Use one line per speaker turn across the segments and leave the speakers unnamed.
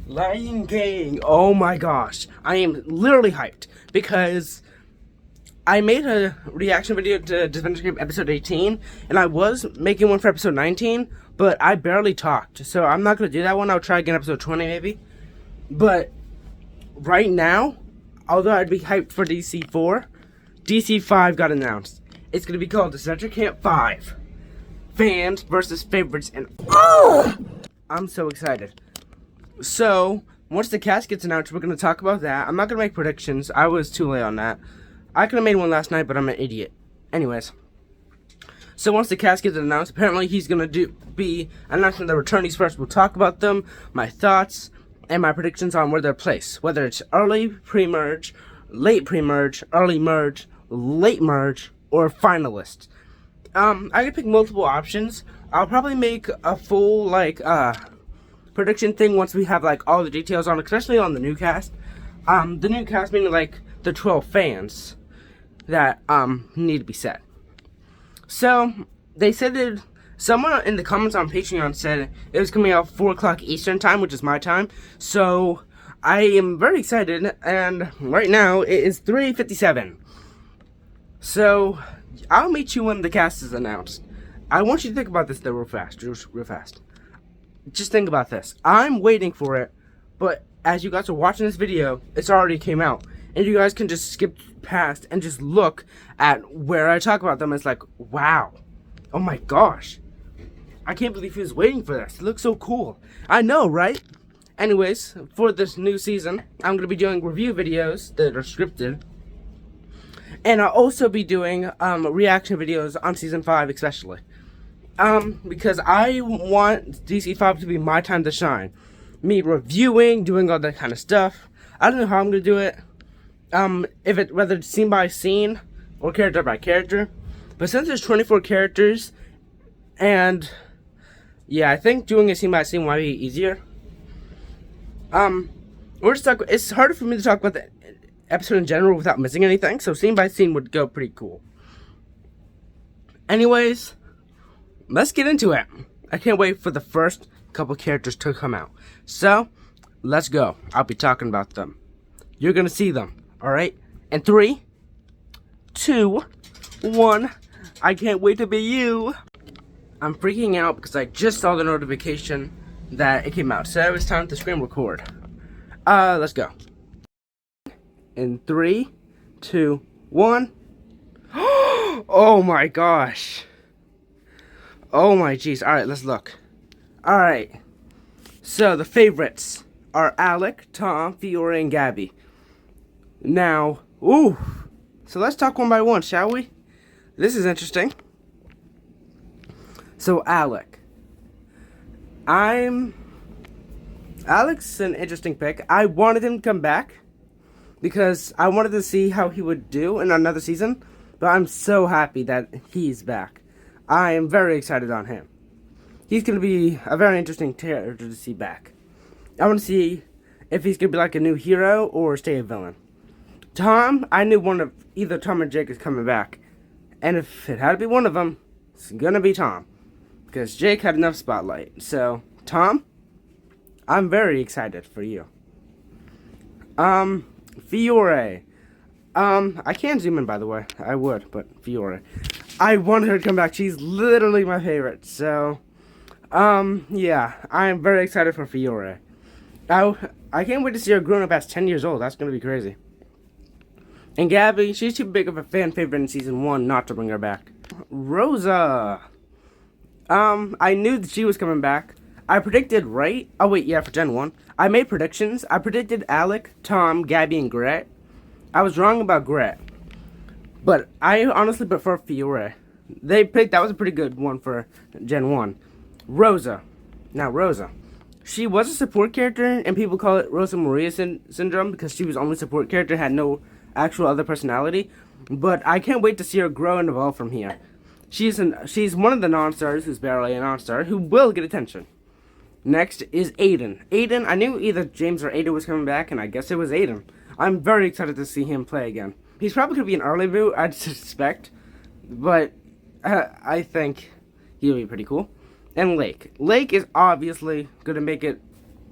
Lion King. Oh my gosh. I am literally hyped because I made a reaction video to Disventure Camp episode 18 and I was making one for episode 19, but I barely talked. So I'm not going to do that one. I'll try again episode 20 maybe. But right now, although I'd be hyped for DC4, DC5 got announced. It's going to be called Disventure Camp 5. Fans versus favorites, and oh! I'm so excited. So, once the cast gets announced, we're going to talk about that. I'm not going to make predictions. I was too late on that. I could have made one last night, but I'm an idiot. Anyways. So, once the cast gets announced, apparently he's going to be announcing the returnees first. We'll talk about them, my thoughts, and my predictions on where they're placed. Whether it's early pre-merge, late pre-merge, early merge, late merge, or finalist. I could pick multiple options. I'll probably make a full, prediction thing once we have all the details on it, especially on the new cast. The new cast meaning the 12 fans that need to be set. So they said that someone in the comments on Patreon said it was coming out 4 o'clock Eastern time, which is my time. So I am very excited, and right now it is 3:57. So I'll meet you when the cast is announced. I want you to think about this though real fast. Just think about this. I'm waiting for it, but as you guys are watching this video, it's already came out. And you guys can just skip past and just look at where I talk about them. It's like, wow. Oh my gosh. I can't believe he was waiting for this. It looks so cool. I know, right? Anyways, for this new season, I'm going to be doing review videos that are scripted. And I'll also be doing reaction videos on Season 5 especially. Because I want DC5 to be my time to shine. Me reviewing, doing all that kind of stuff. I don't know how I'm going to do it. Whether it's scene by scene or character by character. But since there's 24 characters, and yeah, I think doing a scene by scene might be easier. It's harder for me to talk about the episode in general without missing anything, so scene by scene would go pretty cool. Anyways, let's get into it. I can't wait for the first couple characters to come out. So, let's go. I'll be talking about them. You're gonna see them, alright? In 3, 2, 1. I can't wait to be you. I'm freaking out because I just saw the notification that it came out. So it's time to screen record. Let's go. In 3, 2, 1. Oh my gosh. Oh my jeez. Alright, let's look. Alright. So the favorites are Alec, Tom, Fiore, and Gabby. Now, ooh. So let's talk one by one, shall we? This is interesting. So Alec. Alec's an interesting pick. I wanted him to come back because I wanted to see how he would do in another season, but I'm so happy that he's back. I am very excited on him. He's going to be a very interesting character to see back. I want to see if he's going to be like a new hero or stay a villain. Tom, I knew one of either Tom or Jake is coming back. And if it had to be one of them, it's going to be Tom. Because Jake had enough spotlight. So, Tom, I'm very excited for you. Fiore. I can zoom in, by the way. I would, but Fiore. I want her to come back. She's literally my favorite. So, yeah. I am very excited for Fiore. I can't wait to see her grown up as 10 years old. That's going to be crazy. And Gabby, she's too big of a fan favorite in Season 1 not to bring her back. Rosa. I knew that she was coming back. I predicted right. Oh, wait, yeah, for Gen 1. I made predictions. I predicted Alec, Tom, Gabby, and Gret. I was wrong about Gret. But I honestly prefer Fiore. That was a pretty good one for Gen 1. Rosa. Now, Rosa. She was a support character, and people call it Rosa Maria syndrome because she was only support character, had no actual other personality. But I can't wait to see her grow and evolve from here. She's one of the non-stars who's barely a non-star who will get attention. Next is Aiden. Aiden, I knew either James or Aiden was coming back, and I guess it was Aiden. I'm very excited to see him play again. He's probably going to be an early boot, I'd suspect. But I think he'll be pretty cool. And Lake. Lake is obviously going to make it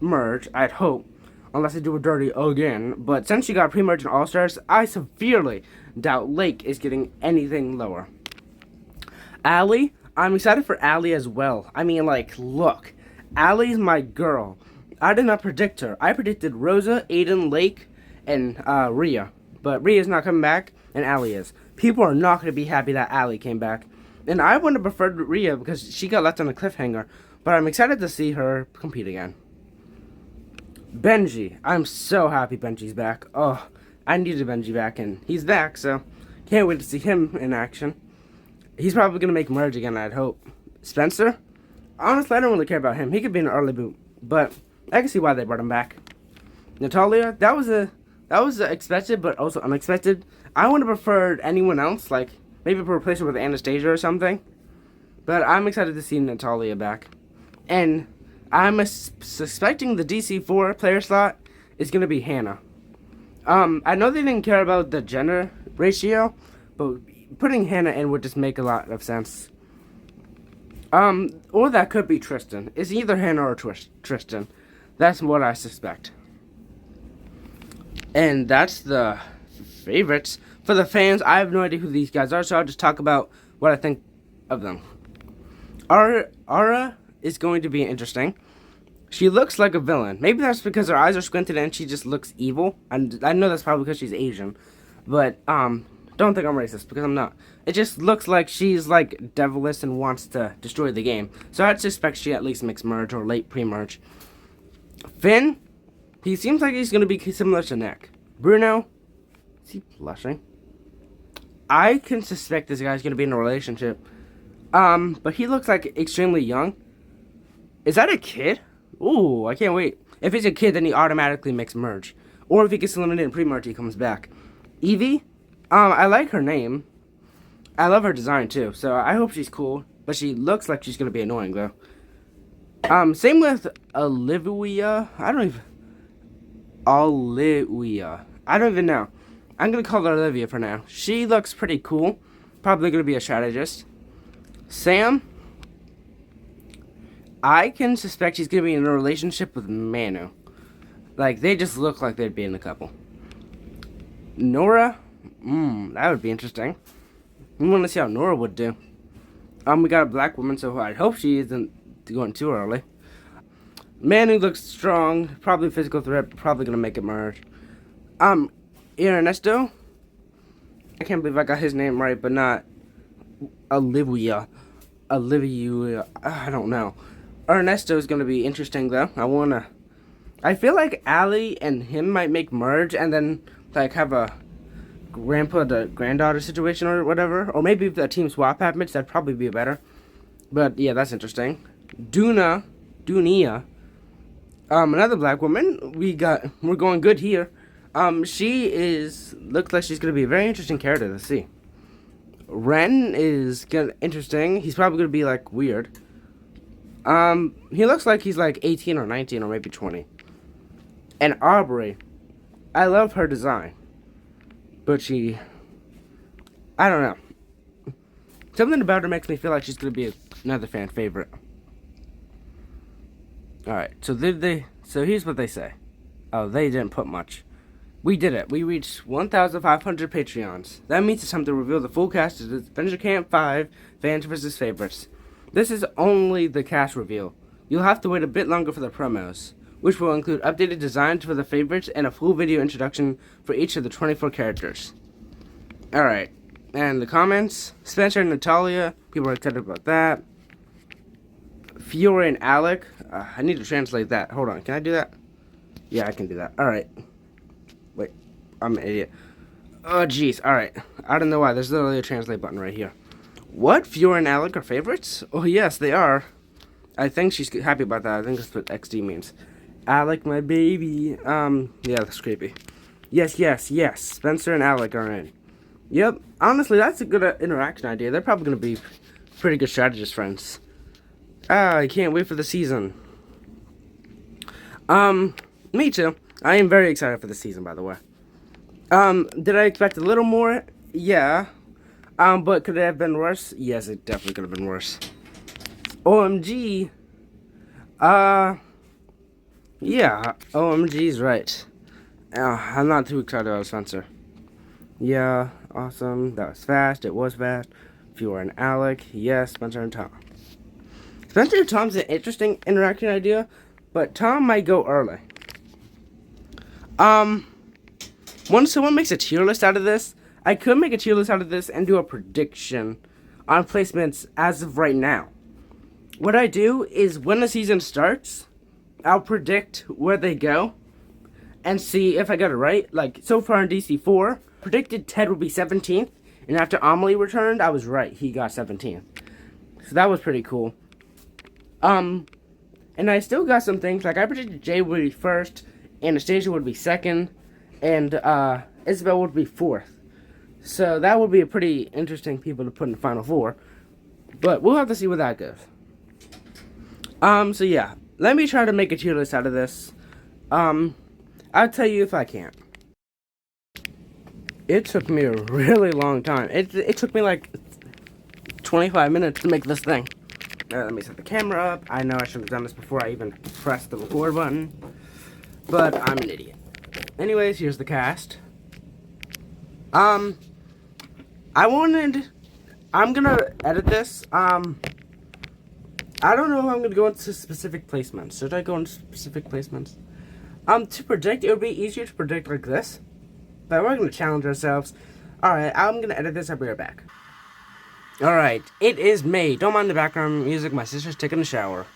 merge, I'd hope. Unless they do it dirty again. But since she got pre-merge in All-Stars, I severely doubt Lake is getting anything lower. Allie, I'm excited for Allie as well. I mean, like, look. Allie's my girl. I did not predict her. I predicted Rosa, Aiden, Lake, and Rhea. But Rhea's not coming back, and Allie is. People are not going to be happy that Allie came back. And I would have preferred Rhea because she got left on a cliffhanger. But I'm excited to see her compete again. Benji. I'm so happy Benji's back. Oh, I needed Benji back, and he's back, so can't wait to see him in action. He's probably going to make merge again, I'd hope. Spencer? Honestly, I don't really care about him. He could be an early boot, but I can see why they brought him back. Natalia? That was expected, but also unexpected. I would have preferred anyone else, like maybe replace her with Anastasia or something. But I'm excited to see Natalia back. And I'm suspecting the DC4 player slot is going to be Hannah. I know they didn't care about the gender ratio, but putting Hannah in would just make a lot of sense. Or that could be Tristan. It's either Hannah or Tristan. That's what I suspect. And that's the favorites. For the fans, I have no idea who these guys are, so I'll just talk about what I think of them. Ara is going to be interesting. She looks like a villain. Maybe that's because her eyes are squinted and she just looks evil. And I know that's probably because she's Asian. But, don't think I'm racist, because I'm not. It just looks like she's, like, devilish and wants to destroy the game. So I'd suspect she at least makes merge or late pre-merge. Finn, he seems like he's going to be similar to Nick. Bruno, is he blushing? I can suspect this guy's going to be in a relationship. But he looks like extremely young. Is that a kid? Ooh, I can't wait. If he's a kid, then he automatically makes merge. Or if he gets eliminated in pre-merge, he comes back. Evie, I like her name. I love her design too, so I hope she's cool. But she looks like she's gonna be annoying though. Same with Olivia. I don't even know. I'm gonna call her Olivia for now. She looks pretty cool. Probably gonna be a strategist. Sam, I can suspect she's gonna be in a relationship with Manu. Like, they just look like they'd be in a couple. Nora, that would be interesting. We want to see how Nora would do. We got a black woman, so I hope she isn't going too early. Manu looks strong, probably physical threat, probably gonna make it merge. Ernesto, I can't believe I got his name right, but not Olivia. I don't know. Ernesto is gonna be interesting though. I feel like Allie and him might make merge and then like have a grandpa to granddaughter situation or whatever. Or maybe if the team swap happens, that'd probably be better. But yeah, that's interesting. Dunia, another black woman. We're going good here. She looks like she's gonna be a very interesting character to see. Ren is interesting. He's probably gonna be like weird. He looks like he's like 18 or 19 or maybe 20. And Aubrey, I love her design, but I don't know. Something about her makes me feel like she's gonna be another fan favorite. Alright, so here's what they say. Oh, they didn't put much. We did it. We reached 1,500 Patreons. That means it's time to reveal the full cast of Disventure Camp 5 Fans vs. Favorites. This is only the cast reveal. You'll have to wait a bit longer for the promos, which will include updated designs for the favorites and a full video introduction for each of the 24 characters. Alright, and the comments, Spencer and Natalia, people are excited about that. Fiore and Alec, I need to translate that. Hold on, can I do that? Yeah, I can do that. Alright. Wait, I'm an idiot. Oh, jeez, alright. I don't know why, there's literally a translate button right here. What? Fiore and Alec are favorites? Oh, yes, they are. I think she's happy about that. I think that's what XD means. Alec, my baby. Yeah, that's creepy. Yes. Spencer and Alec are in. Yep. Honestly, that's a good interaction idea. They're probably going to be pretty good strategist friends. I can't wait for the season. Me too. I am very excited for the season, by the way. Did I expect a little more? Yeah. But could it have been worse? Yes, it definitely could have been worse. OMG. Yeah, OMG's right. I'm not too excited about Spencer. Yeah, awesome. That was fast. It was fast. Fewer and Alec. Yes, Spencer and Tom. Spencer and Tom's an interesting interaction idea, but Tom might go early. Once someone makes a tier list out of this, I could make a tier list out of this and do a prediction on placements as of right now. What I do is when the season starts, I'll predict where they go and see if I got it right. Like, so far in DC4, predicted Ted would be 17th, and after Amelie returned, I was right. He got 17th. So that was pretty cool. And I still got some things, like I predicted Jay would be first, Anastasia would be second, and Isabel would be fourth. So that would be a pretty interesting people to put in the final four. But we'll have to see where that goes. So yeah, let me try to make a tier list out of this. I'll tell you if I can't. It took me a really long time. It took me like 25 minutes to make this thing. Let me set the camera up. I know I should have done this before I even pressed the record button, but I'm an idiot. Anyways, here's the cast. I'm gonna edit this. I don't know if I'm gonna go into specific placements. Should I go into specific placements? To predict, it would be easier to predict like this, but we're gonna challenge ourselves. Alright, I'm gonna edit this. I'll be right back. Alright, it is May. Don't mind the background music. My sister's taking a shower.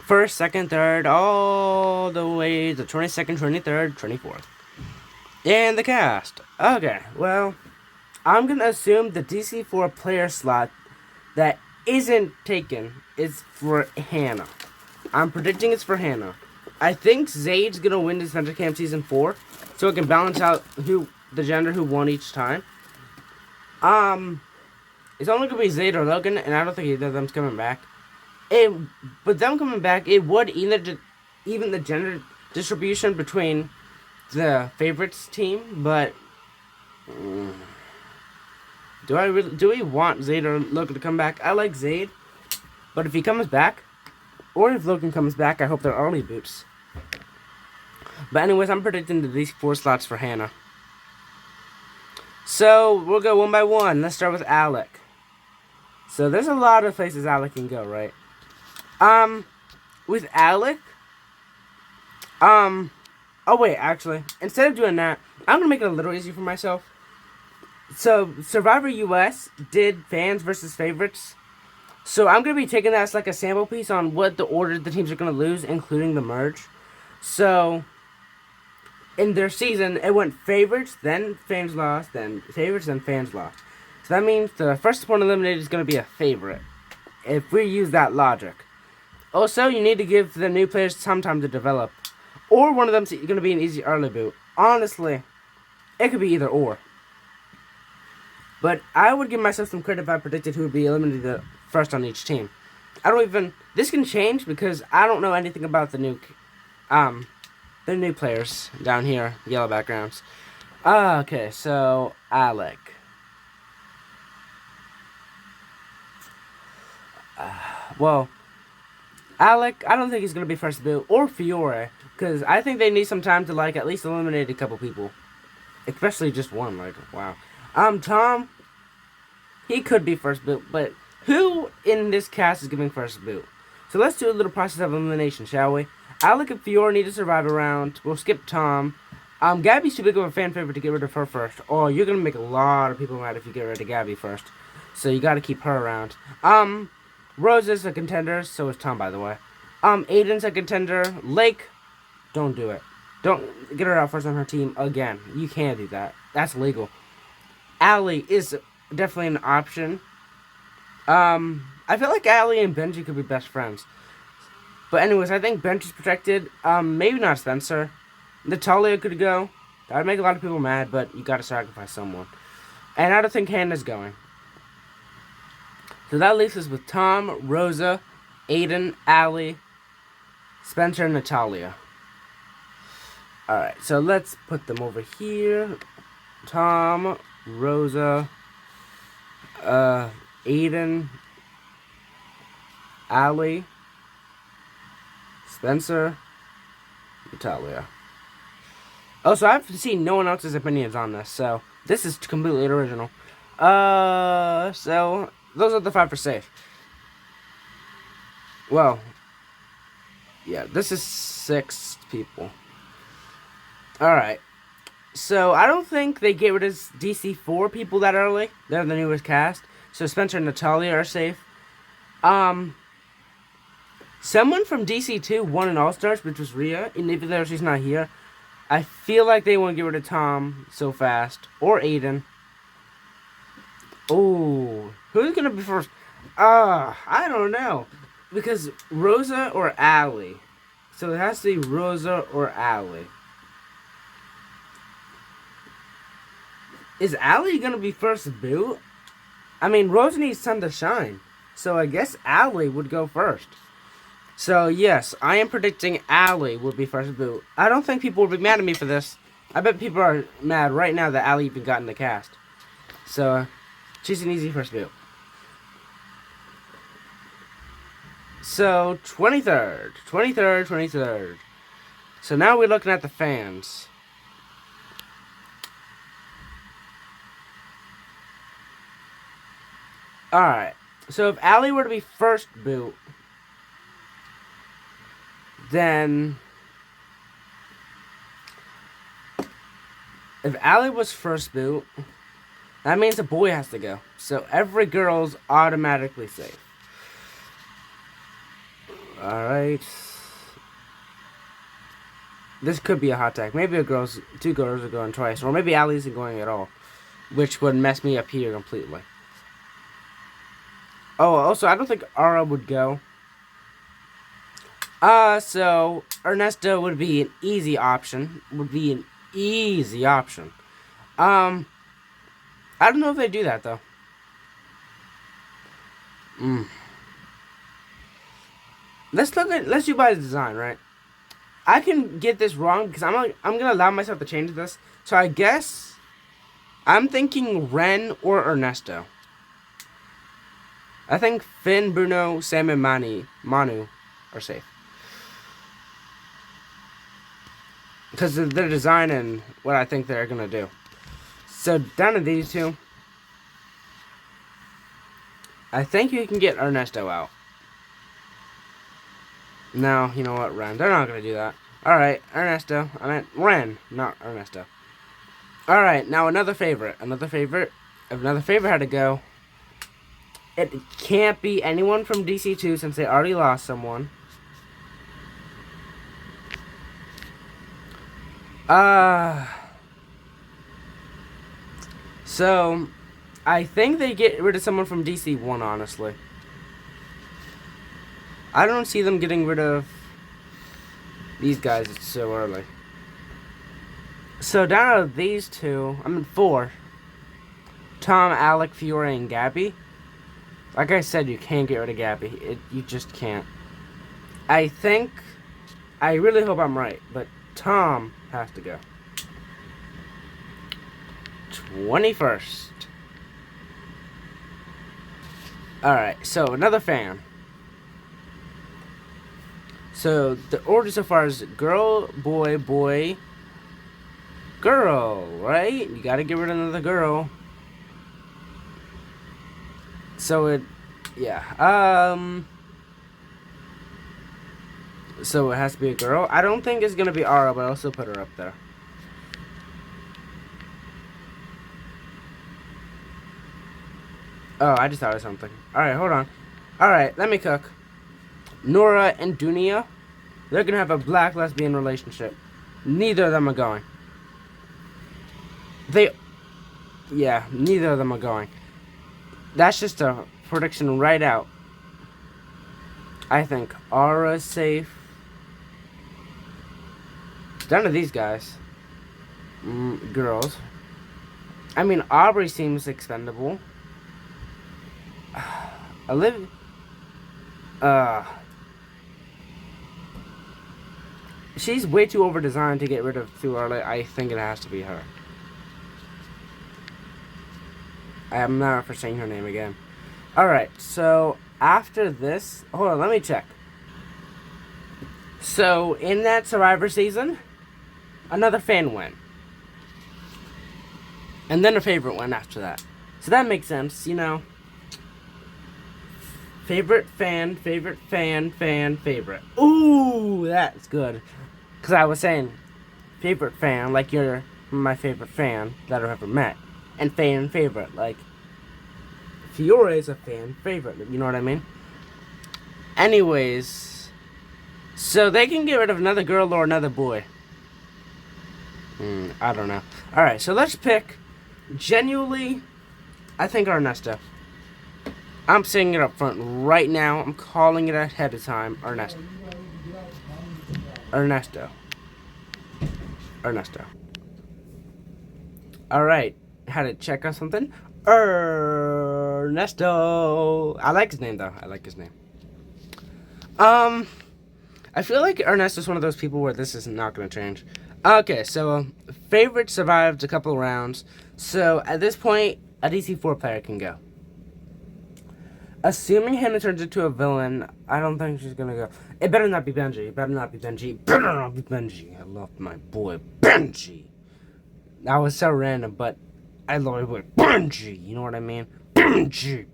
First, second, third, all the way to 22nd, 23rd, 24th. And the cast. Okay, well, I'm gonna assume the DC4 player slot that isn't taken is for Hannah. I'm predicting it's for Hannah. I think Zayd's gonna win Disventure Camp Season 4, so it can balance out the gender who won each time. It's only gonna be Zayd or Logan, and I don't think either of them's coming back. But them coming back, it would even the gender distribution between the favorites team, but do we want Zayd or Logan to come back? I like Zayd, but if he comes back, or if Logan comes back, I hope they're early boots. But anyways, I'm predicting these 4 slots for Hannah. So we'll go one by one. Let's start with Alec. So there's a lot of places Alec can go, right? With Alec, oh wait, actually, instead of doing that, I'm gonna make it a little easy for myself. So Survivor US did fans versus favorites. So I'm gonna be taking that as like a sample piece on what the order the teams are gonna lose, including the merge. So in their season, it went favorites, then fans lost, then favorites, then fans lost. So that means the first opponent eliminated is gonna be a favorite, if we use that logic. Also, you need to give the new players some time to develop, or one of them's gonna be an easy early boot. Honestly, it could be either or. But I would give myself some credit if I predicted who would be eliminated first on each team. This can change because I don't know anything about the new players down here, yellow backgrounds. Okay, so Alec. Well, Alec, I don't think he's gonna be first boot, or Fiore, because I think they need some time to like at least eliminate a couple people, especially just one. Like, wow. Tom, he could be first boot, but who in this cast is giving first boot? So let's do a little process of elimination, shall we? Alec and Fiore need to survive a round. We'll skip Tom. Gabby's too big of a fan favorite to get rid of her first. Oh, you're gonna make a lot of people mad if you get rid of Gabby first. So you gotta keep her around. Rose is a contender, so is Tom, by the way. Aiden's a contender. Lake, don't do it. Don't get her out first on her team again. You can't do that. That's illegal. Allie is definitely an option. I feel like Allie and Benji could be best friends. But anyways, I think Benji's protected. Maybe not Spencer. Natalia could go. That would make a lot of people mad, but you gotta sacrifice someone. And I don't think Hannah's going. So that leaves us with Tom, Rosa, Aiden, Allie, Spencer, and Natalia. Alright, so let's put them over here. Tom, Rosa, Aiden, Allie, Spencer, Natalia. Oh, so I've seen no one else's opinions on this, so this is completely original. So those are the 5 for safe. Well, yeah, this is 6 people. Alright. So I don't think they get rid of DC4 people that early. They're the newest cast. So Spencer and Natalia are safe. Someone from DC2 won an All-Stars, which was Rhea, and even though she's not here, I feel like they won't get rid of Tom so fast. Or Aiden. Oh, who's gonna be first? I don't know. Because Rosa or Allie. So it has to be Rosa or Allie. Is Allie gonna be first boot? I mean, Rosa needs time to shine. So I guess Allie would go first. So yes, I am predicting Allie would be first boot. I don't think people will be mad at me for this. I bet people are mad right now that Allie even got in the cast. So, she's an easy first boot. So, 23rd. So now we're looking at the fans. Alright, so if Allie were to be first boot, then if Allie was first boot, that means a boy has to go. So every girl's automatically safe. Alright. This could be a hot tag. Maybe 2 girls are going twice. Or maybe Allie isn't going at all. Which would mess me up here completely. Oh, also, I don't think Ara would go. So Ernesto would be an easy option. I don't know if they do that though. Let's do by design, right? I can get this wrong because I'm gonna allow myself to change this. So I guess I'm thinking Ren or Ernesto. I think Finn, Bruno, Sam, and Manu are safe. Because of their design and what I think they're going to do. So, down to these 2. I think you can get Ernesto out. No, you know what, Ren. They're not going to do that. Alright, Ernesto. I meant Ren, not Ernesto. Alright, now another favorite. If another favorite had to go, it can't be anyone from DC2 since they already lost someone. So, I think they get rid of someone from DC1, honestly. I don't see them getting rid of these guys so early. So, down to these 2, 4. Tom, Alec, Fiore, and Gabby. Like I said, you can't get rid of Gabby. You just can't. I really hope I'm right, but Tom has to go. 21st. Alright, so another fan. So the order so far is girl, boy, boy, girl, right? You gotta get rid of another girl. So so it has to be a girl. I don't think it's gonna be Ara, but I'll still put her up there. Oh, I just thought of something. Alright, hold on. Alright, let me cook. Nora and Dunia, they're gonna have a black lesbian relationship. Neither of them are going. Neither of them are going. That's just a prediction right out. I think Ara's safe. Down to these guys. Girls. I mean, Aubrey seems expendable. Olivia. She's way too over-designed to get rid of too early. I think it has to be her. I am not for saying her name again. Alright, so after this... Hold on, let me check. So, in that Survivor season, another fan went. And then a favorite went after that. So that makes sense, you know. Favorite fan, favorite fan, favorite. Ooh, that's good. Because I was saying, favorite fan, like you're my favorite fan that I've ever met. And fan favorite, like Fiore is a fan favorite, you know what I mean? Anyways, so they can get rid of another girl or another boy. I don't know. Alright, so let's pick, genuinely, I think Ernesto. I'm saying it up front right now. I'm calling it ahead of time. Ernesto. Alright, had to check on something. Ernesto. I like his name though. I like his name. I feel like Ernesto's one of those people where this is not going to change. Okay, so favorite survived a couple of rounds. So at this point, a DC4 player can go. Assuming Hannah turns into a villain, I don't think she's gonna go. It better not be Benji. It better not be Benji. It better not be Benji. I love my boy Benji. That was so random, but I love my boy Benji. You know what I mean? Benji.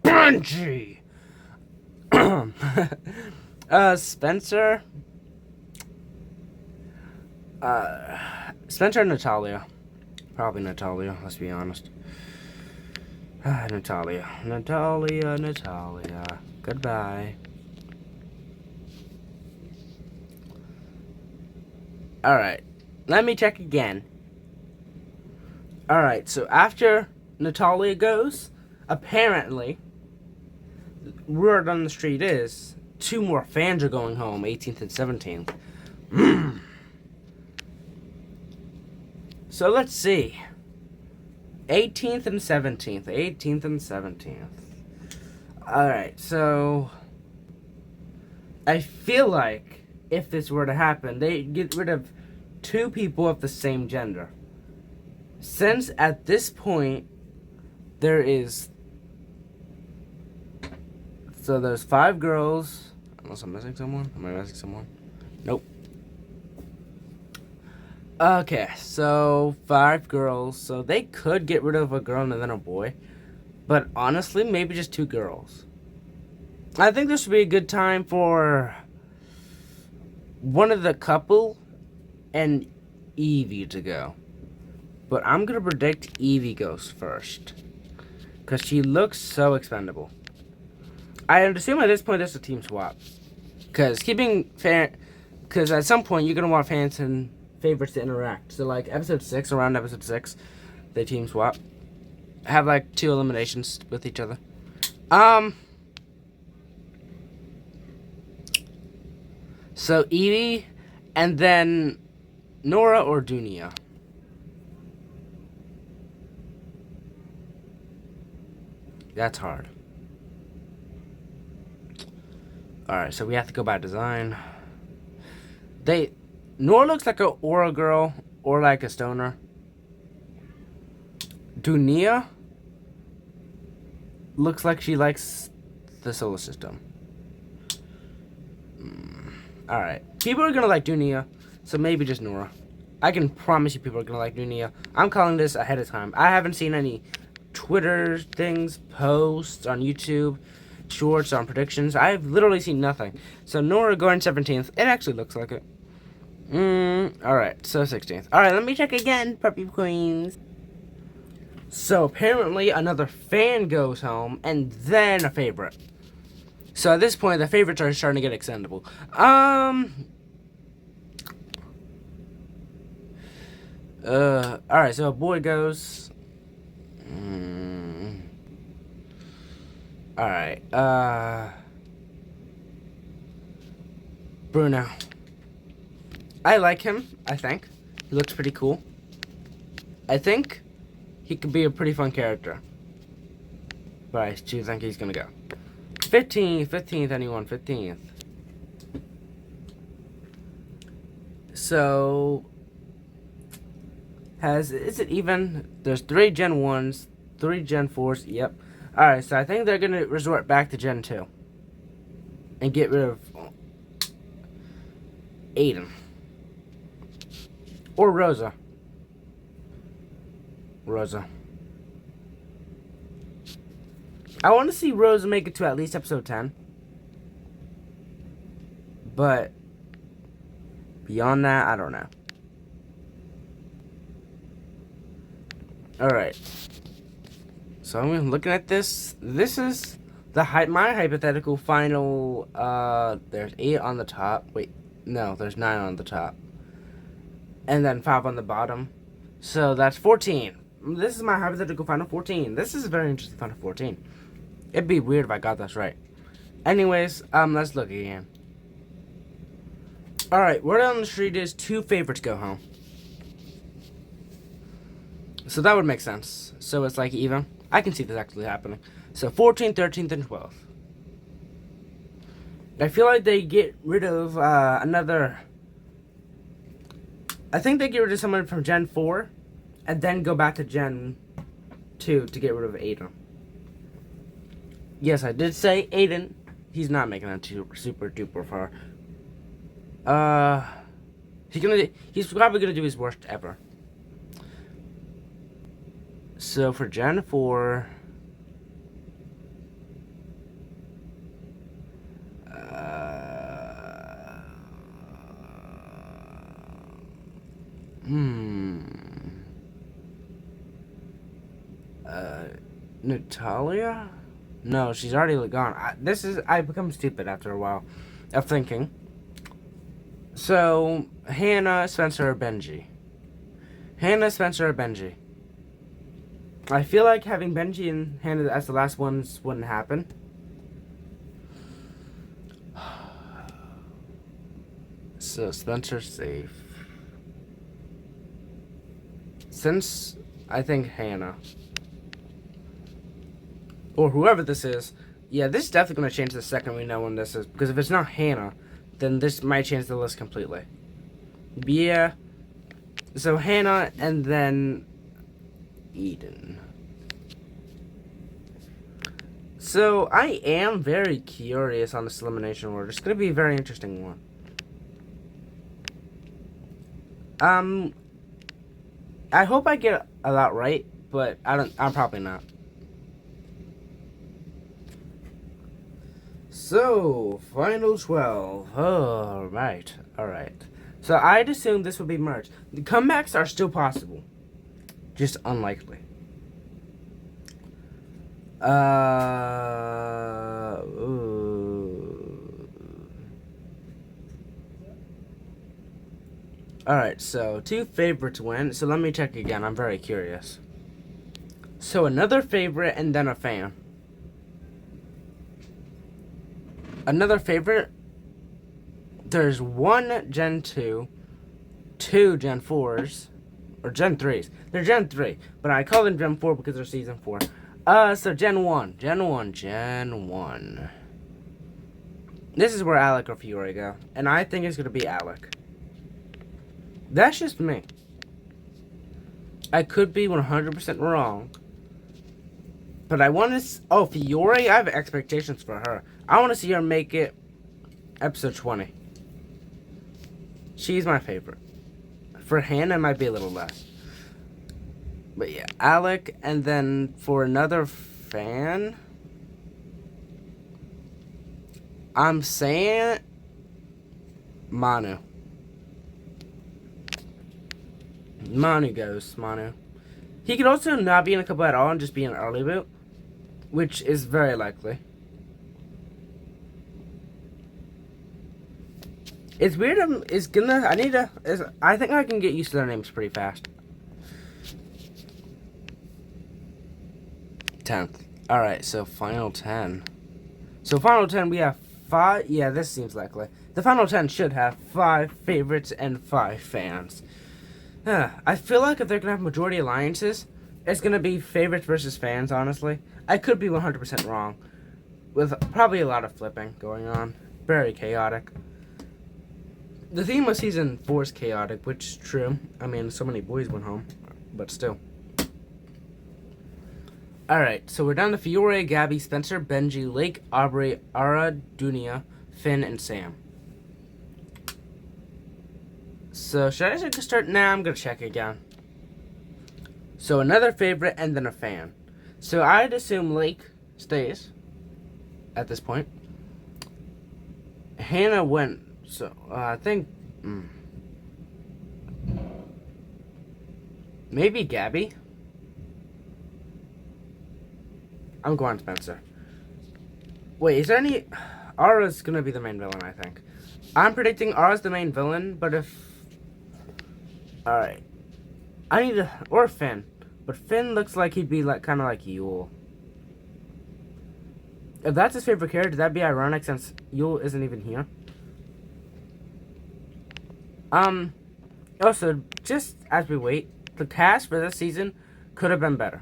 Spencer. Spencer and Natalia. Probably Natalia, let's be honest. Natalia. Goodbye. Alright. Let me check again. Alright, so after Natalia goes, apparently, word on the street is 2 more fans are going home, 18th and 17th. So let's see. 18th and 17th. Alright, so I feel like if this were to happen, they get rid of 2 people of the same gender. Since at this point there is, so there's 5 girls, unless I'm missing someone. Am I missing someone? Nope. Okay, so 5 girls. So they could get rid of a girl and then a boy. But honestly, maybe just 2 girls. I think this would be a good time for one of the couple and Evie to go. But I'm going to predict Evie goes first. Because she looks so expendable. I assume at this point there's a team swap. Because because at some point you're going to want fans and favorites to interact. So like around episode 6, they team swap. Have like 2 eliminations with each other. So Evie and then Nora or Dunia. That's hard. Alright, so we have to go by design. Nora looks like a aura girl or like a stoner. Dunia looks like she likes the solar system. Alright. People are gonna like Dunia, so maybe just Nora. I can promise you people are gonna like Dunia. I'm calling this ahead of time. I haven't seen any Twitter things, posts on YouTube, shorts on predictions. I've literally seen nothing. So Nora going 17th. It actually looks like it. Alright, so 16th. Alright, let me check again, puppy queens. So apparently another fan goes home, and then a favorite. So at this point, the favorites are starting to get extendable. Alright, so a boy goes. Alright, Bruno. I like him, I think. He looks pretty cool. I think he could be a pretty fun character. But I do think he's gonna go. 15th, anyone, 15th. So, is it even? There's 3 Gen 1s, 3 Gen 4s, yep. Alright, so I think they're gonna resort back to Gen 2. And get rid of Aiden. Or Rosa. Rosa. I want to see Rosa make it to at least episode 10. But beyond that, I don't know. Alright. So I'm looking at this. This is my hypothetical final. There's 8 on the top. Wait, no, there's 9 on the top. And then 5 on the bottom. So that's 14. This is my hypothetical final 14. This is a very interesting final 14. It'd be weird if I got this right. Anyways, let's look again. Alright, word on the street is 2 favorites go home. So that would make sense. So it's like even. I can see this actually happening. So 14th, 13th, and 12th. I feel like they get rid of another. I think they get rid of someone from Gen 4 and then go back to Gen 2 to get rid of Aiden. Yes, I did say Aiden. He's not making it super duper far. He's probably gonna do his worst ever. So for Gen 4, Natalia? No, she's already gone. I become stupid after a while of thinking. So, Hannah, Spencer, or Benji? Hannah, Spencer, or Benji? I feel like having Benji and Hannah as the last ones wouldn't happen. So, Spencer's safe. Since I think Hannah. Or whoever this is. Yeah, this is definitely going to change the second we know when this is. Because if it's not Hannah, then this might change the list completely. Yeah. So Hannah and then Eden. So I am very curious on this elimination order. It's going to be a very interesting one. I hope I get a lot right, but I'm probably not. So, final 12. Alright. So, I'd assume this would be merged. The comebacks are still possible. Just unlikely. Alright, so 2 favorites win. So, let me check again. I'm very curious. So, another favorite and then a fan. Another favorite, there's 1 Gen 2, 2 Gen 4s, or Gen 3s. They're Gen 3, but I call them Gen 4 because they're Season 4. So Gen 1. This is where Alec or Fiore go, and I think it's going to be Alec. That's just me. I could be 100% wrong. But I want to... Oh, Fiore, I have expectations for her. I want to see her make it episode 20. She's my favorite. For Hannah, it might be a little less. But yeah, Alec. And then for another fan, I'm saying Manu. Manu goes. Manu. He could also not be in a couple at all and just be an early boot, which is very likely. It's weird. I think I can get used to their names pretty fast. 10th. Alright, so final 10. So final 10, we have 5. Yeah, this seems likely. The final 10 should have 5 favorites and 5 fans. I feel like if they're going to have majority alliances, it's going to be favorites versus fans, honestly. I could be 100% wrong. With probably a lot of flipping going on. Very chaotic. The theme of Season 4 is chaotic, which is true. I mean, so many boys went home. But still. Alright, so we're down to Fiore, Gabby, Spencer, Benji, Lake, Aubrey, Ara, Dunia, Finn, and Sam. So, should I check a start? Nah, I'm gonna check again. So, another favorite and then a fan. So, I'd assume Lake stays at this point. Hannah went, so I think maybe Gabby. I'm going Spencer. Wait, is there any? Aura's gonna be the main villain, I think. I'm predicting Aura's the main villain, but if alright, I need to, or Finn, but Finn looks like he'd be like kind of like Yule. If that's his favorite character, that'd be ironic since Yule isn't even here. Also, just as we wait, the cast for this season could have been better.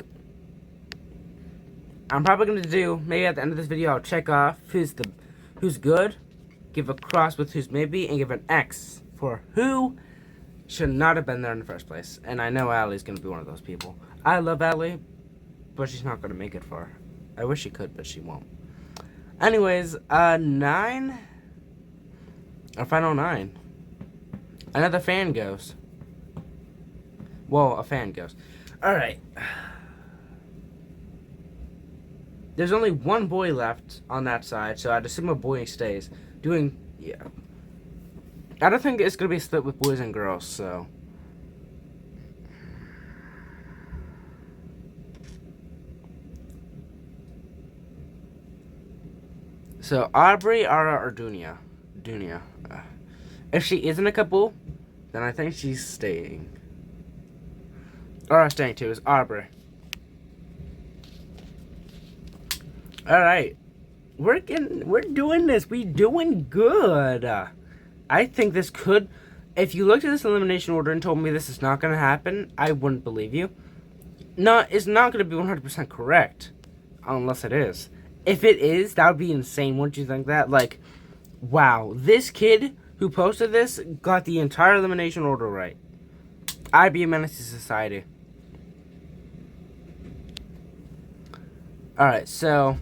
I'm probably gonna do, maybe at the end of this video, I'll check off who's good, give a cross with who's maybe, and give an X for who should not have been there in the first place. And I know Allie's gonna be one of those people. I love Allie, but she's not gonna make it far. I wish she could, but she won't. Anyways, 9. Our final 9. Another fan goes. Well, a fan goes. Alright. There's only one boy left on that side, so I'd assume a boy stays. Yeah. I don't think it's going to be split with boys and girls, so. So, Aubrey, Ara, or Dunia? Dunia. If she isn't a couple, then I think she's staying. Or staying too, is Aubrey. Alright. We're doing this. We doing good. I think this could, if you looked at this elimination order and told me this is not going to happen, I wouldn't believe you. No, it's not going to be 100% correct. Unless it is. If it is, that would be insane. Wouldn't you think that? Like, wow, this kid who posted this got the entire elimination order right. I'd be a menace to society. Alright, so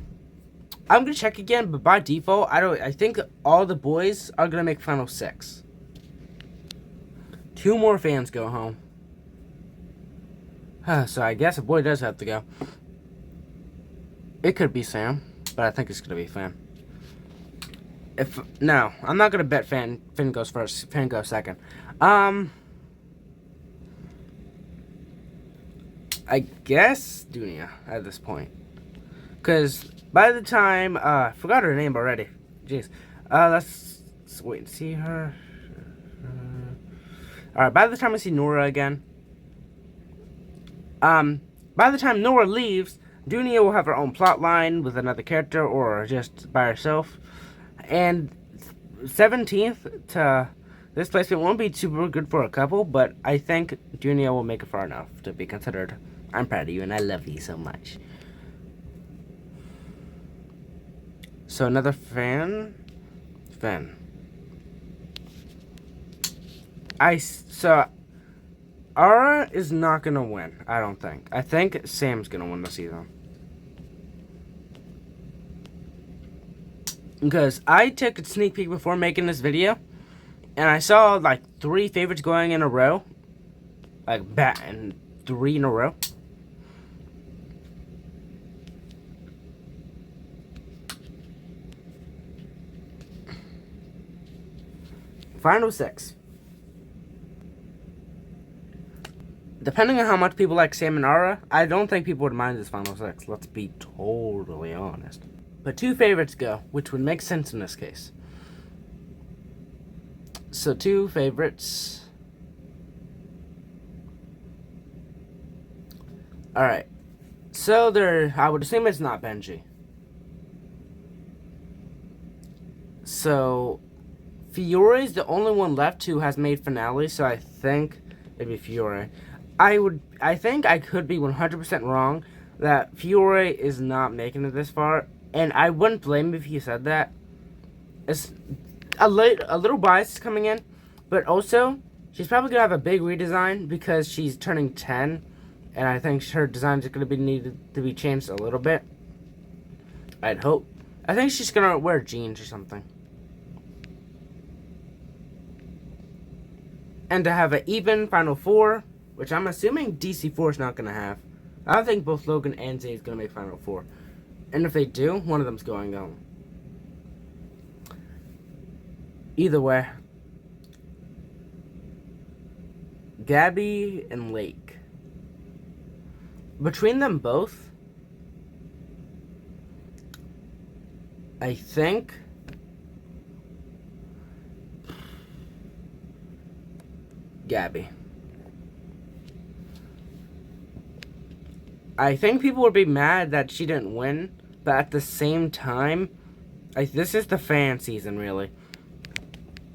I'm gonna check again, but by default, I think all the boys are gonna make final 6. 2 more fans go home. So I guess a boy does have to go. It could be Sam, but I think it's gonna be Finn. No, I'm not gonna bet Finn goes first. Finn goes second. I guess Dunia at this point, because by the time I forgot her name already. Jeez. Let's wait and see her. All right. By the time I see Nora again, by the time Nora leaves, Dunia will have her own plot line with another character or just by herself. And 17th to this placement won't be super good for a couple, but I think Dunia will make it far enough to be considered. I'm proud of you and I love you so much. So another Finn. So Ara is not gonna win, I don't think. I think Sam's gonna win the season. Because I took a sneak peek before making this video, and I saw like 3 favorites going in a row. Like and 3 in a row. Final 6. Depending on how much people like Sam and Ara, I don't think people would mind this final 6. Let's be totally honest. But 2 favorites go, which would make sense in this case. So 2 favorites. Alright. So I would assume it's not Benji. So Fiore is the only one left who has made finale, so I think it'd be Fiore. I think I could be 100% wrong that Fiore is not making it this far, and I wouldn't blame him if he said that. It's a little bias coming in, but also she's probably gonna have a big redesign because she's turning 10, and I think her design is gonna be needed to be changed a little bit. I'd hope. I think she's gonna wear jeans or something. And to have an even Final Four, which I'm assuming DC4 is not going to have. I don't think both Logan and Zay is going to make Final Four. And if they do, one of them's going home. Either way, Gabby and Lake. Between them both, I think Gabby. I think people would be mad that she didn't win, but at the same time, this is the fan season, really.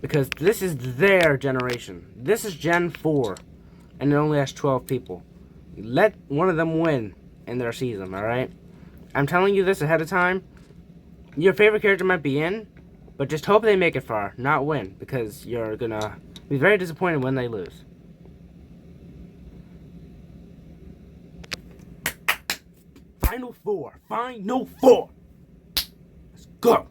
Because this is their generation. This is Gen 4, and it only has 12 people. Let one of them win in their season, alright? I'm telling you this ahead of time. Your favorite character might be in, but just hope they make it far, not win, because you're gonna be very disappointed when they lose. Final Four. Final Four. Let's go.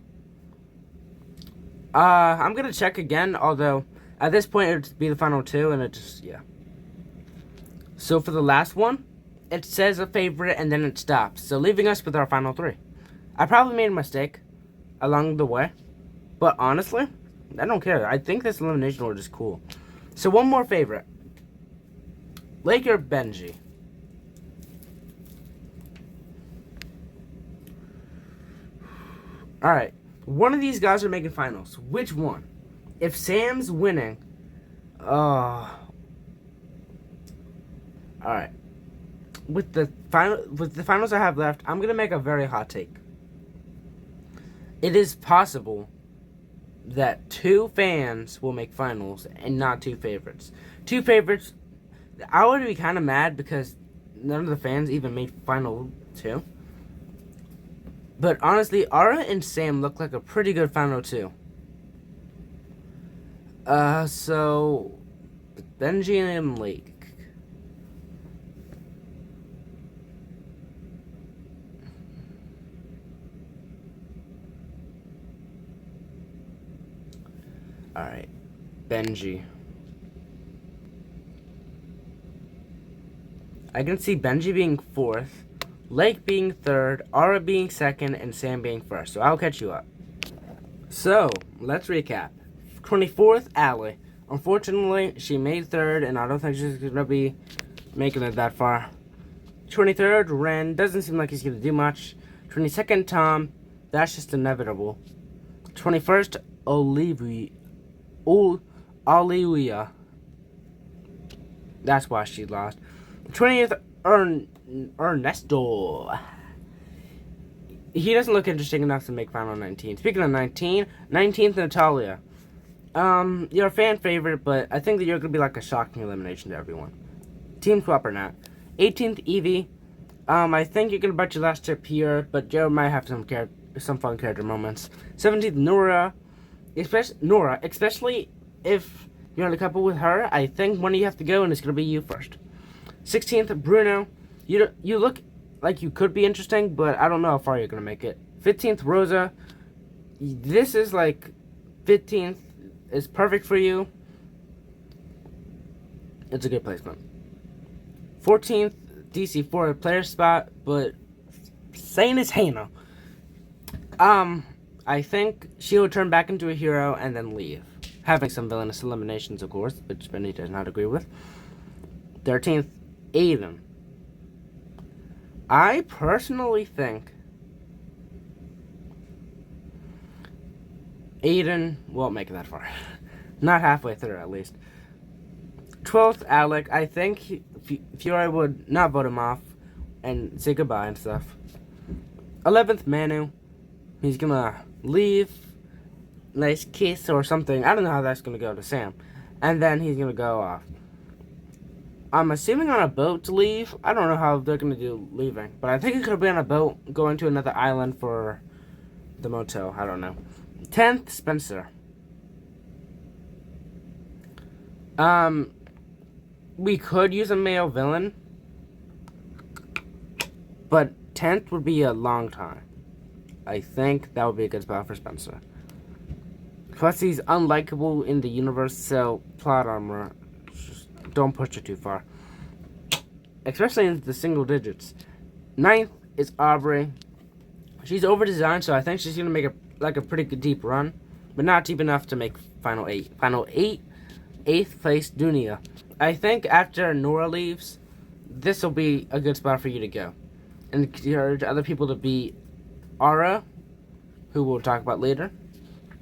I'm gonna check again, although at this point it would be the final two, and it just, yeah. So for the last one, it says a favorite and then it stops. So leaving us with our final three. I probably made a mistake along the way, but honestly, I don't care. I think this elimination order is cool. So one more favorite. Lake or Benji? Alright. One of these guys are making finals. Which one? If Sam's winning, alright. With the finals I have left, I'm gonna make a very hot take. It is possible that 2 fans will make finals and not 2 favorites. 2 favorites, I would be kind of mad because none of the fans even made final 2. But honestly, Ara and Sam look like a pretty good final 2. So Benji and Lake. Alright, Benji. I can see Benji being 4th, Lake being 3rd, Ara being 2nd, and Sam being 1st. So I'll catch you up. So, let's recap. 24th, Allie. Unfortunately, she made 3rd, and I don't think she's going to be making it that far. 23rd, Ren. Doesn't seem like he's going to do much. 22nd, Tom. That's just inevitable. 21st, Olivia. That's why she lost. 20th, Ernesto. He doesn't look interesting enough to make final 19. Speaking of 19th, Natalia. You're a fan favorite, but I think that you're going to be like a shocking elimination to everyone. Team swap or not. 18th, Evie. I think you're going to bet your last trip here, but Joe might have some fun character moments. 17th, Nora. Especially if you're in a couple with her, I think one of you have to go, and it's going to be you first. 16th, Bruno. You look like you could be interesting, but I don't know how far you're going to make it. 15th, Rosa. This is like 15th is perfect for you. It's a good placement. 14th, DC4 player spot, but same as Hannah. I think she will turn back into a hero and then leave. Having some villainous eliminations, of course, which Benny does not agree with. 13th, Aiden. I personally think Aiden won't make it that far. Not halfway through, at least. 12th, Alec. I think Fury would not vote him off and say goodbye and stuff. 11th, Manu. He's gonna leave. Nice kiss or something. I don't know how that's gonna go to Sam. And then he's gonna go off. I'm assuming on a boat to leave. I don't know how they're gonna do leaving. But I think it could be on a boat going to another island for the motel. I don't know. 10th, Spencer. We could use a male villain. But 10th would be a long time. I think that would be a good spot for Spencer. Plus, he's unlikable in the universe, so plot armor don't push it too far. Especially in the single digits. 9th is Aubrey. She's over-designed, so I think she's going to make a pretty good deep run. But not deep enough to make Final 8. Final 8, 8th place, Dunia. I think after Nora leaves, this will be a good spot for you to go. And encourage other people to be Ara, who we'll talk about later.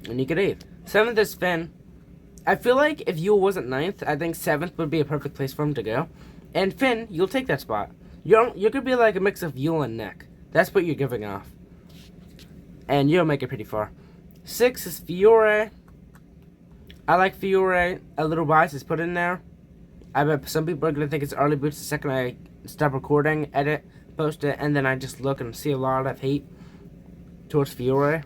And you get 8th. 7th is Finn. I feel like if Yule wasn't 9th, I think 7th would be a perfect place for him to go. And Finn, you'll take that spot. You're going to be like a mix of Yule and Nick. That's what you're giving off. And you'll make it pretty far. 6 is Fiore. I like Fiore. A little bias is put in there. I bet some people are going to think it's early boots the second I stop recording, edit, post it, and then I just look and see a lot of hate towards Fiore.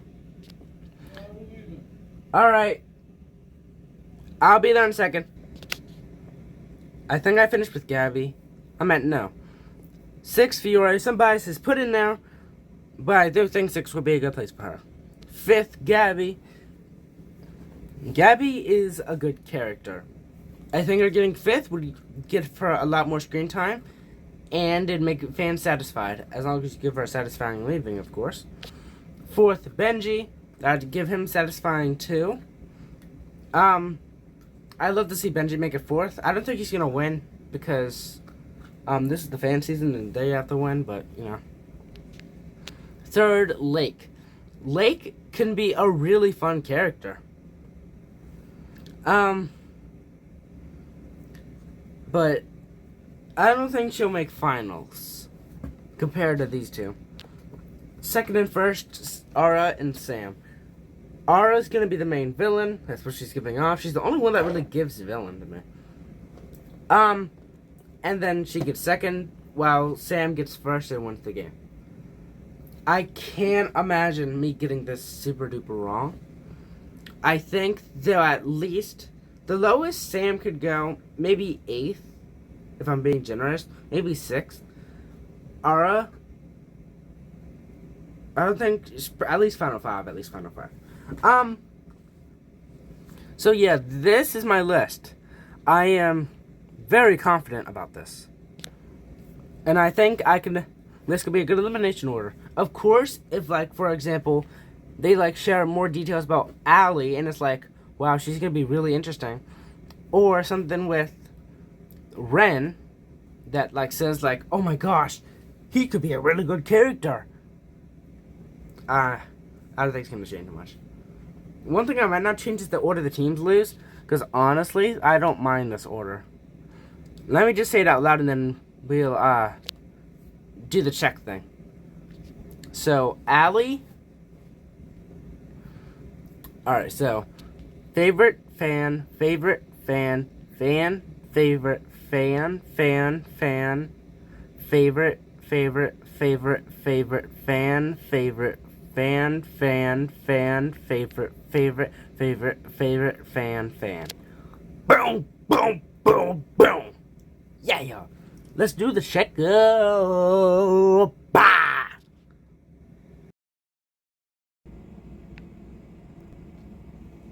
Alright. I'll be there in a second. I think I finished with Gabby. I meant no. 6 Fiore. Some bias is put in there, but I do think 6 would be a good place for her. 5th, Gabby. Gabby is a good character. I think her getting 5th would give her a lot more screen time, and it'd make fans satisfied, as long as you give her a satisfying leaving, of course. 4th, Benji. I'd give him satisfying too. I'd love to see Benji make it 4th. I don't think he's gonna win because this is the fan season and they have to win, but you know. 3rd, Lake. Lake can be a really fun character. But I don't think she'll make finals compared to these two. 2nd and 1st, Ara and Sam. Ara's gonna be the main villain. That's what she's giving off. She's the only one that really gives villain to me. And then she gets 2nd, while Sam gets 1st and wins the game. I can't imagine me getting this super duper wrong. I think though at least the lowest Sam could go, maybe 8th, if I'm being generous, maybe 6th. Ara, I don't think, at least Final 5, So yeah, this is my list. I am very confident about this. And I think this could be a good elimination order. Of course, if like, for example, they like share more details about Allie and it's like, wow, she's going to be really interesting. Or something with Ren that like says like, oh my gosh, he could be a really good character. I don't think it's going to change too much. One thing I might not change is the order the teams lose, because honestly, I don't mind this order. Let me just say it out loud and then we'll do the check thing. So, Allie. Alright, so favorite fan, favorite fan, fan, favorite, fan, fan, fan, favorite, favorite, favorite, favorite, fan, favorite, fan, fan, fan, favorite, favorite, favorite, favorite, fan, fan. Boom, boom, boom, boom. Yeah. Let's do the check. Go. Bah.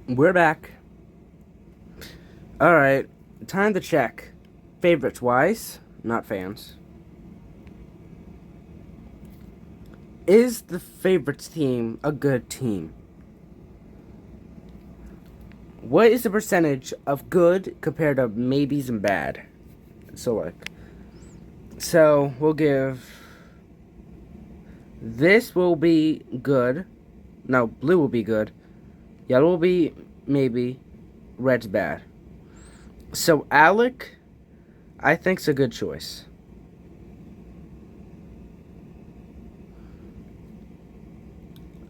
We're back. Alright, time to check. Favorites wise, not fans. Is the favorites team a good team? What is the percentage of good compared to maybes and bad? So we'll give, this will be good. No, blue will be good. Yellow will be maybe. Red's bad. So Alec, I think's a good choice.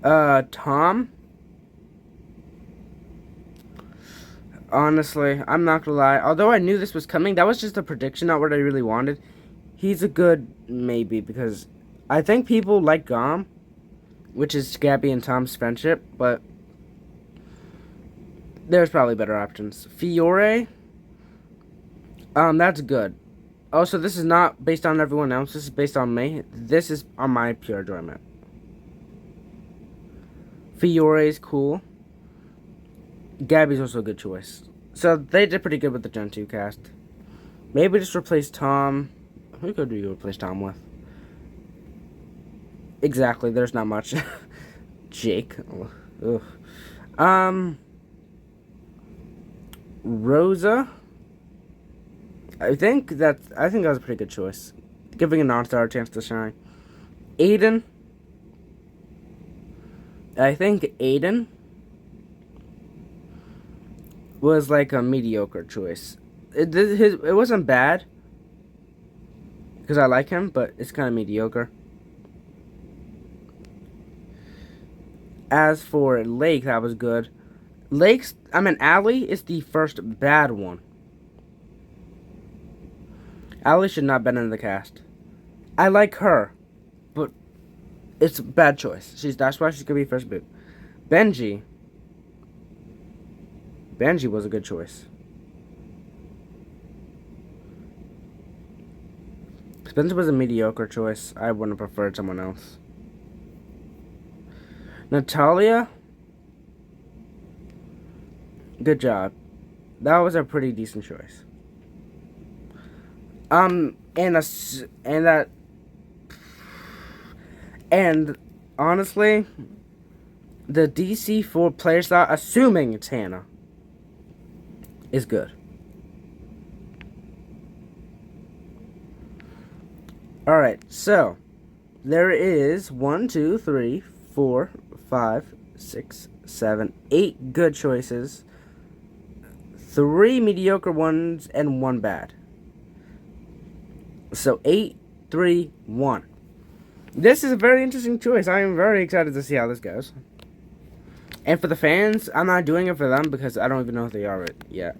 Tom. Honestly, I'm not gonna lie. Although I knew this was coming, that was just a prediction, not what I really wanted. He's a good maybe, because I think people like Gom, which is Gabby and Tom's friendship, but there's probably better options. Fiore, that's good. Also, this is not based on everyone else. This is based on me. This is on my pure enjoyment. Fiore is cool. Gabby's also a good choice. So they did pretty good with the Gen 2 cast. Maybe just replace Tom. Who could you replace Tom with? Exactly, there's not much. Jake. Ugh. Rosa. I think that was a pretty good choice. Giving a non-star a chance to shine. Aiden. I think Aiden was like a mediocre choice. It wasn't bad because I like him, but it's kind of mediocre. As for Lake, that was good. Allie is the first bad one. Allie should not have been in the cast. I like her, but it's a bad choice. That's why she's gonna be first boot. Benji was a good choice. Spencer was a mediocre choice. I wouldn't have preferred someone else. Natalia, good job. That was a pretty decent choice. And honestly, the DC4 player slot, assuming it's Hannah, is good. Alright, so there is 1, 2, 3, 4, 5, 6, 7, 8 good choices, 3 mediocre ones, and 1 bad. So 8, 3, 1. This is a very interesting choice. I am very excited to see how this goes. And for the fans, I'm not doing it for them because I don't even know if they are it yet.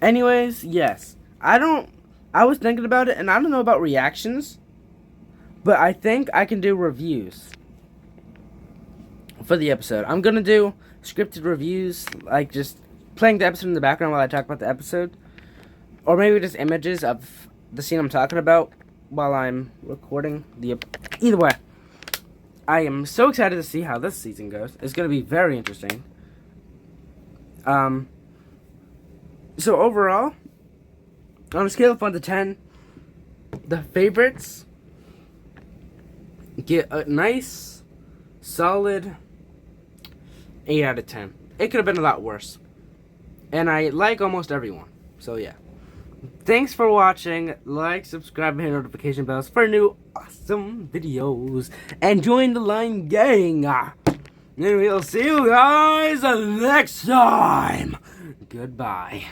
Anyways, yes. I was thinking about it, and I don't know about reactions, but I think I can do reviews for the episode. I'm going to do scripted reviews, like just playing the episode in the background while I talk about the episode. Or maybe just images of the scene I'm talking about while I'm recording the... Either way, I am so excited to see how this season goes. It's going to be very interesting. So overall, on a scale of 1 to 10, the favorites get a nice, solid 8 out of 10. It could have been a lot worse. And I like almost everyone. So yeah. Thanks for watching. Like, subscribe, and hit notification bells for new awesome videos. And join the Lion Gang. And we'll see you guys next time. Goodbye.